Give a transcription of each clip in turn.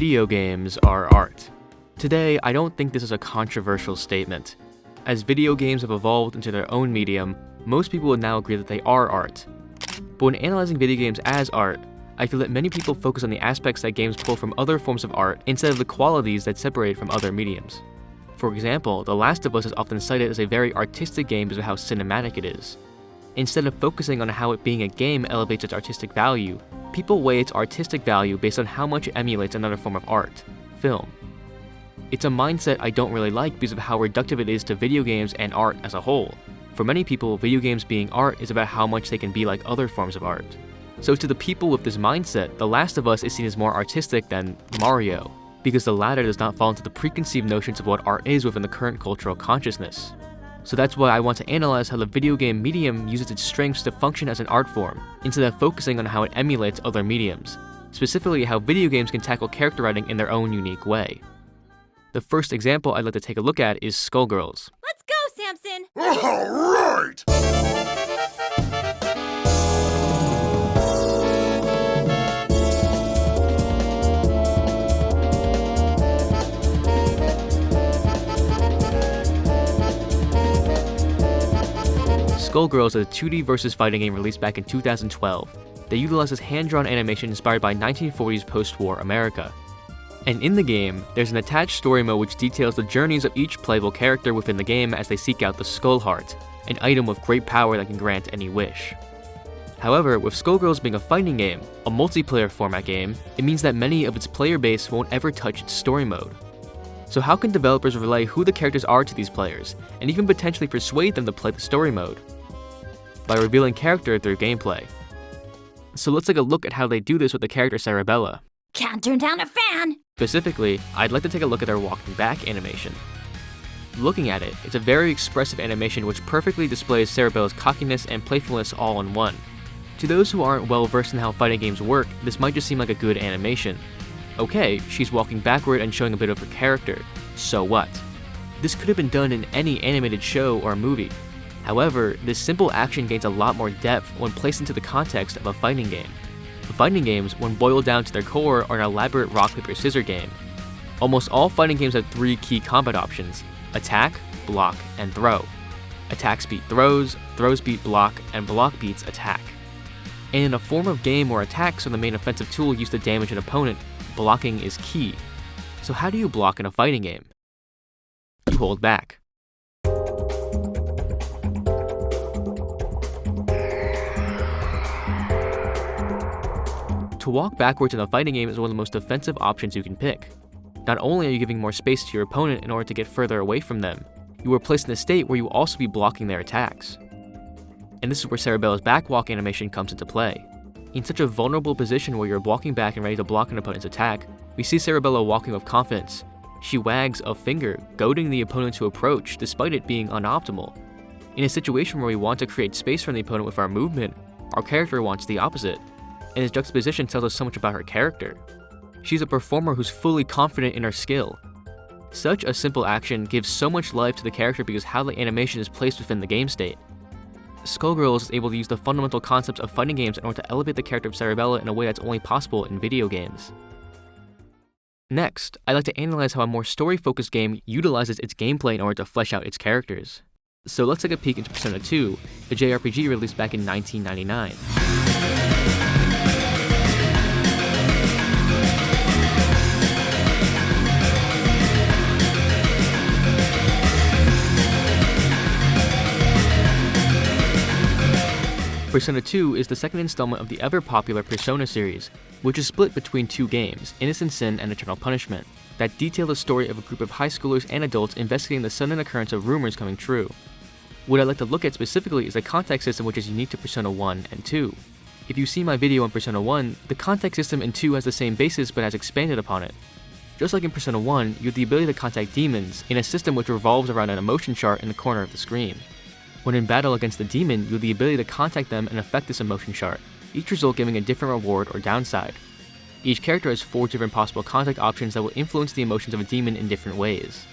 Video games are art. Today, I don't think this is a controversial statement. As video games have evolved into their own medium, most people would now agree that they are art. But when analyzing video games as art, I feel that many people focus on the aspects that games pull from other forms of art instead of the qualities that separate it from other mediums. For example, The Last of Us is often cited as a very artistic game because of how cinematic it is. Instead of focusing on how it being a game elevates its artistic value, people weigh its artistic value based on how much it emulates another form of art, film. It's a mindset I don't really like because of how reductive it is to video games and art as a whole. For many people, video games being art is about how much they can be like other forms of art. So to the people with this mindset, The Last of Us is seen as more artistic than Mario, because the latter does not fall into the preconceived notions of what art is within the current cultural consciousness. So that's why I want to analyze how the video game medium uses its strengths to function as an art form, instead of focusing on how it emulates other mediums, specifically how video games can tackle character writing in their own unique way. The first example I'd like to take a look at is Skullgirls. Let's go, Samson! Alright! Skullgirls is a 2D versus fighting game released back in 2012 that utilizes hand-drawn animation inspired by 1940s post-war America. And in the game, there's an attached story mode which details the journeys of each playable character within the game as they seek out the Skull Heart, an item with great power that can grant any wish. However, with Skullgirls being a fighting game, a multiplayer format game, it means that many of its player base won't ever touch its story mode. So how can developers relay who the characters are to these players, and even potentially persuade them to play the story mode? By revealing character through gameplay. So let's take a look at how they do this with the character Cerebella. Can't turn down a fan! Specifically, I'd like to take a look at their walking back animation. Looking at it, it's a very expressive animation which perfectly displays Cerebella's cockiness and playfulness all in one. To those who aren't well versed in how fighting games work, this might just seem like a good animation. Okay, she's walking backward and showing a bit of her character. So what? This could have been done in any animated show or movie. However, this simple action gains a lot more depth when placed into the context of a fighting game. Fighting games, when boiled down to their core, are an elaborate rock-paper-scissors game. Almost all fighting games have three key combat options: attack, block, and throw. Attacks beat throws, throws beat block, and block beats attack. And in a form of game where attacks are the main offensive tool used to damage an opponent, blocking is key. So how do you block in a fighting game? You hold back. To walk backwards in a fighting game is one of the most defensive options you can pick. Not only are you giving more space to your opponent in order to get further away from them, you are placed in a state where you will also be blocking their attacks. And this is where Cerebella's backwalk animation comes into play. In such a vulnerable position where you're walking back and ready to block an opponent's attack, we see Cerebella walking with confidence. She wags a finger, goading the opponent to approach despite it being unoptimal. In a situation where we want to create space from the opponent with our movement, our character wants the opposite. And his juxtaposition tells us so much about her character. She's a performer who's fully confident in her skill. Such a simple action gives so much life to the character because how the animation is placed within the game state. Skullgirls is able to use the fundamental concepts of fighting games in order to elevate the character of Cerebella in a way that's only possible in video games. Next, I'd like to analyze how a more story-focused game utilizes its gameplay in order to flesh out its characters. So let's take a peek into Persona 2, the JRPG released back in 1999. Persona 2 is the second installment of the ever-popular Persona series, which is split between two games, Innocent Sin and Eternal Punishment, that detail the story of a group of high schoolers and adults investigating the sudden occurrence of rumors coming true. What I'd like to look at specifically is the context system which is unique to Persona 1 and 2. If you see my video on Persona 1, the context system in 2 has the same basis but has expanded upon it. Just like in Persona 1, you have the ability to contact demons in a system which revolves around an emotion chart in the corner of the screen. When in battle against the demon, you have the ability to contact them and affect this emotion chart, each result giving a different reward or downside. Each character has 4 different possible contact options that will influence the emotions of a demon in different ways.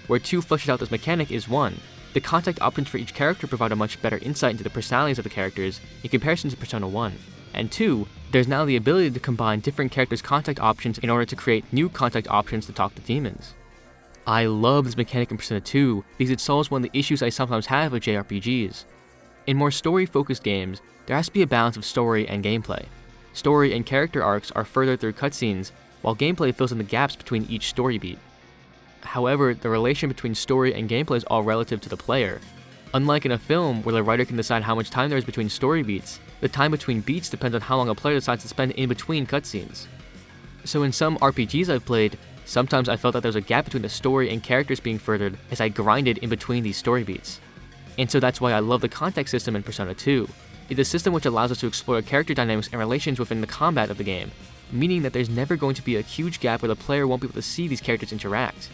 Where 2 fleshes out this mechanic is 1. The contact options for each character provide a much better insight into the personalities of the characters in comparison to Persona 1, and 2, There's now the ability to combine different characters' contact options in order to create new contact options to talk to demons. I love this mechanic in Persona 2 because it solves one of the issues I sometimes have with JRPGs. In more story-focused games, there has to be a balance of story and gameplay. Story and character arcs are furthered through cutscenes, while gameplay fills in the gaps between each story beat. However, the relation between story and gameplay is all relative to the player. Unlike in a film where the writer can decide how much time there is between story beats, the time between beats depends on how long a player decides to spend in between cutscenes. So in some RPGs I've played, sometimes I felt that there was a gap between the story and characters being furthered as I grinded in between these story beats. And so that's why I love the context system in Persona 2. It's a system which allows us to explore character dynamics and relations within the combat of the game, meaning that there's never going to be a huge gap where the player won't be able to see these characters interact.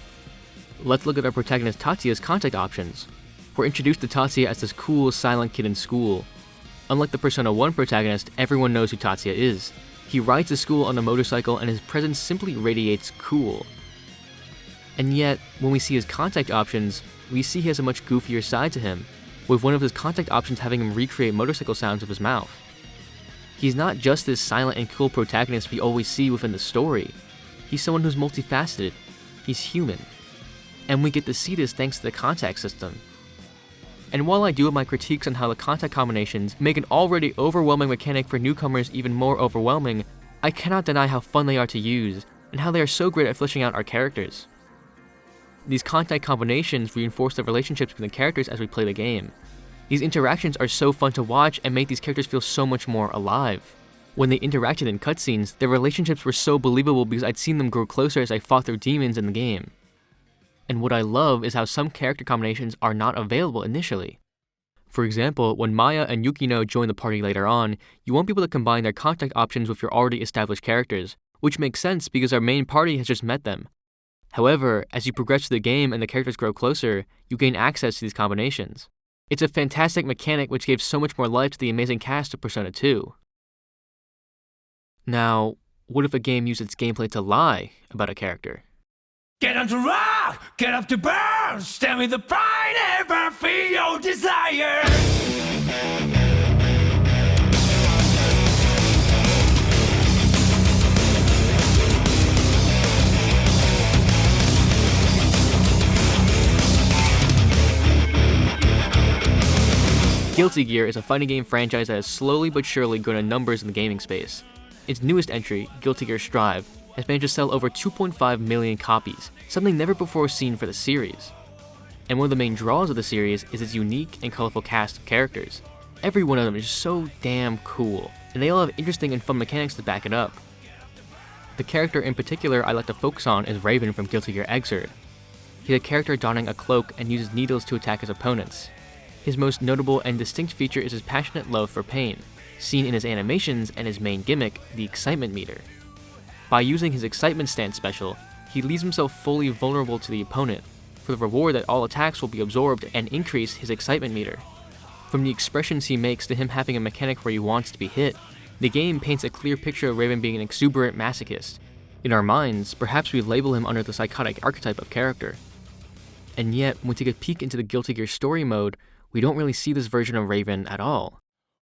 Let's look at our protagonist Tatsuya's contact options. We're introduced to Tatsuya as this cool, silent kid in school. Unlike the Persona 1 protagonist, everyone knows who Tatsuya is. He rides to school on a motorcycle and his presence simply radiates cool. And yet, when we see his contact options, we see he has a much goofier side to him, with one of his contact options having him recreate motorcycle sounds with his mouth. He's not just this silent and cool protagonist we always see within the story. He's someone who's multifaceted. He's human. And we get to see this thanks to the contact system. And while I do have my critiques on how the contact combinations make an already overwhelming mechanic for newcomers even more overwhelming, I cannot deny how fun they are to use, and how they are so great at fleshing out our characters. These contact combinations reinforce the relationships between the characters as we play the game. These interactions are so fun to watch and make these characters feel so much more alive. When they interacted in cutscenes, their relationships were so believable because I'd seen them grow closer as I fought through demons in the game. And what I love is how some character combinations are not available initially. For example, when Maya and Yukino join the party later on, you won't be able to combine their contact options with your already established characters, which makes sense because our main party has just met them. However, as you progress through the game and the characters grow closer, you gain access to these combinations. It's a fantastic mechanic which gave so much more life to the amazing cast of Persona 2. Now, what if a game used its gameplay to lie about a character? Get on to rock, get up to burn, stand with the pride, ever feel your desire. Guilty Gear is a fighting game franchise that has slowly but surely grown in numbers in the gaming space. Its newest entry, Guilty Gear Strive, has managed to sell over 2.5 million copies, something never before seen for the series. And one of the main draws of the series is its unique and colorful cast of characters. Every one of them is so damn cool, and they all have interesting and fun mechanics to back it up. The character in particular I like to focus on is Raven from Guilty Gear Xrd. He's a character donning a cloak and uses needles to attack his opponents. His most notable and distinct feature is his passionate love for pain, seen in his animations and his main gimmick, the excitement meter. By using his excitement stance special, he leaves himself fully vulnerable to the opponent, for the reward that all attacks will be absorbed and increase his excitement meter. From the expressions he makes to him having a mechanic where he wants to be hit, the game paints a clear picture of Raven being an exuberant masochist. In our minds, perhaps we label him under the psychotic archetype of character. And yet, when we take a peek into the Guilty Gear story mode, we don't really see this version of Raven at all.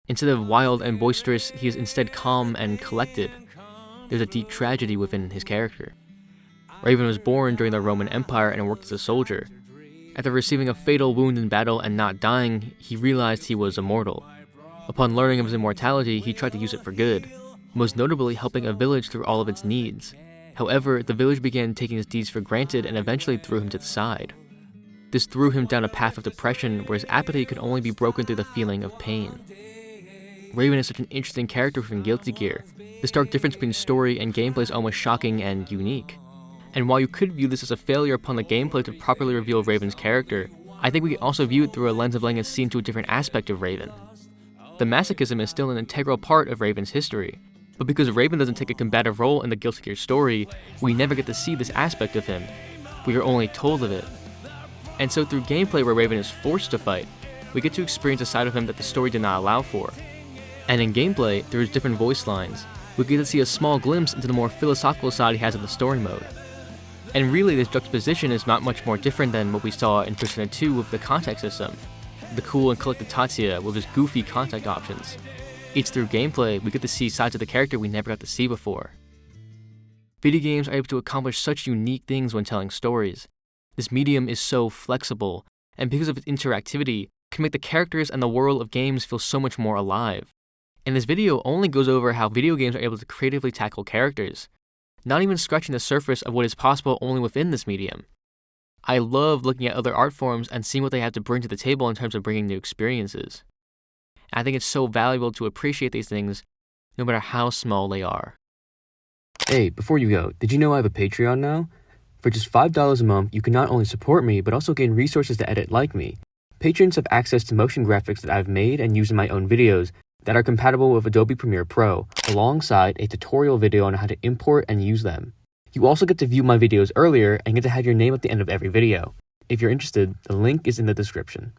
Instead of wild and boisterous, he is instead calm and collected. There's a deep tragedy within his character. Raven was born during the Roman Empire and worked as a soldier. After receiving a fatal wound in battle and not dying, he realized he was immortal. Upon learning of his immortality, he tried to use it for good, most notably helping a village through all of its needs. However, the village began taking his deeds for granted and eventually threw him to the side. This threw him down a path of depression where his apathy could only be broken through the feeling of pain. Raven is such an interesting character from Guilty Gear. The stark difference between story and gameplay is almost shocking and unique. And while you could view this as a failure upon the gameplay to properly reveal Raven's character, I think we can also view it through a lens of letting us see into a different aspect of Raven. The masochism is still an integral part of Raven's history, but because Raven doesn't take a combative role in the Guilty Gear story, we never get to see this aspect of him. We are only told of it. And so through gameplay where Raven is forced to fight, we get to experience a side of him that the story did not allow for. And in gameplay, there's different voice lines. We get to see a small glimpse into the more philosophical side he has in the story mode. And really, this juxtaposition is not much more different than what we saw in Persona 2 with the contact system. The cool and collected Tatsuya with his goofy contact options. It's through gameplay we get to see sides of the character we never got to see before. Video games are able to accomplish such unique things when telling stories. This medium is so flexible, and because of its interactivity, can make the characters and the world of games feel so much more alive. And this video only goes over how video games are able to creatively tackle characters, not even scratching the surface of what is possible only within this medium. I love looking at other art forms and seeing what they have to bring to the table in terms of bringing new experiences. And I think it's so valuable to appreciate these things, no matter how small they are. Hey, before you go, did you know I have a Patreon now? For just $5 a month, you can not only support me, but also gain resources to edit like me. Patrons have access to motion graphics that I've made and used in my own videos that are compatible with Adobe Premiere Pro, alongside a tutorial video on how to import and use them. You also get to view my videos earlier and get to have your name at the end of every video. If you're interested, the link is in the description.